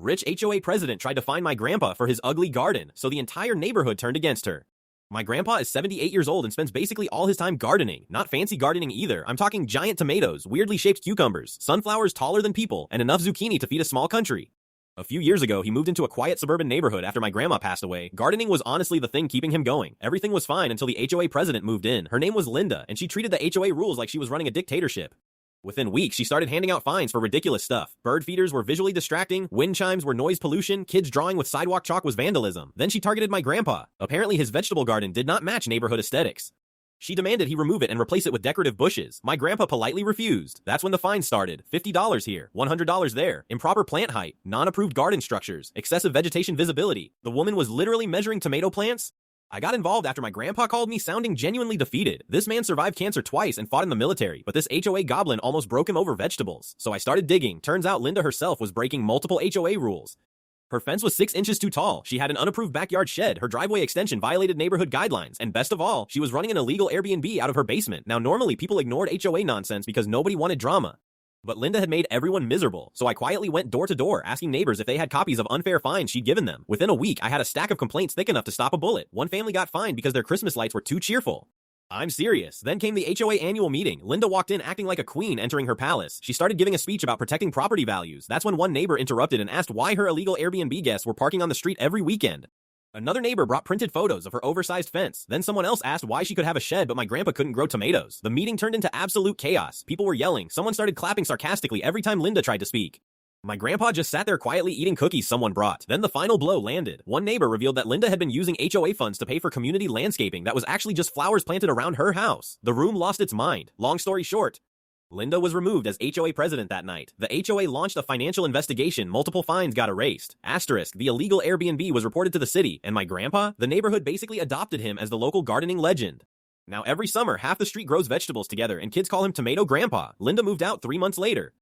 Rich HOA president tried to fine my grandpa for his ugly garden, so the entire neighborhood turned against her. My grandpa is 78 years old and spends basically all his time gardening. Not fancy gardening either. I'm talking giant tomatoes, weirdly shaped cucumbers, sunflowers taller than people, and enough zucchini to feed a small country. A few years ago, he moved into a quiet suburban neighborhood after my grandma passed away. Gardening was honestly the thing keeping him going. Everything was fine until the HOA president moved in. Her name was Linda, and she treated the HOA rules like she was running a dictatorship. Within weeks, she started handing out fines for ridiculous stuff. Bird feeders were visually distracting, wind chimes were noise pollution, kids drawing with sidewalk chalk was vandalism. Then she targeted my grandpa. Apparently his vegetable garden did not match neighborhood aesthetics. She demanded he remove it and replace it with decorative bushes. My grandpa politely refused. That's when the fines started. $50 here, $100 there, improper plant height, non-approved garden structures, excessive vegetation visibility. The woman was literally measuring tomato plants. I got involved after my grandpa called me sounding genuinely defeated. This man survived cancer twice and fought in the military, but this HOA goblin almost broke him over vegetables. So I started digging. Turns out Linda herself was breaking multiple HOA rules. Her fence was 6 inches too tall. She had an unapproved backyard shed. Her driveway extension violated neighborhood guidelines. And best of all, she was running an illegal Airbnb out of her basement. Now normally people ignored HOA nonsense because nobody wanted drama. But Linda had made everyone miserable, so I quietly went door to door asking neighbors if they had copies of unfair fines she'd given them. Within a week, I had a stack of complaints thick enough to stop a bullet. One family got fined because their Christmas lights were too cheerful. I'm serious. Then came the HOA annual meeting. Linda walked in acting like a queen entering her palace. She started giving a speech about protecting property values. That's when one neighbor interrupted and asked why her illegal Airbnb guests were parking on the street every weekend. Another neighbor brought printed photos of her oversized fence. Then someone else asked why she could have a shed but my grandpa couldn't grow tomatoes. The meeting turned into absolute chaos. People were yelling. Someone started clapping sarcastically every time Linda tried to speak. My grandpa just sat there quietly eating cookies someone brought. Then the final blow landed. One neighbor revealed that Linda had been using HOA funds to pay for community landscaping that was actually just flowers planted around her house. The room lost its mind. Long story short, Linda was removed as HOA president that night. The HOA launched a financial investigation. Multiple fines got erased. Asterisk, the illegal Airbnb was reported to the city, and my grandpa, the neighborhood basically adopted him as the local gardening legend. Now every summer, half the street grows vegetables together, and kids call him Tomato Grandpa. Linda moved out 3 months later.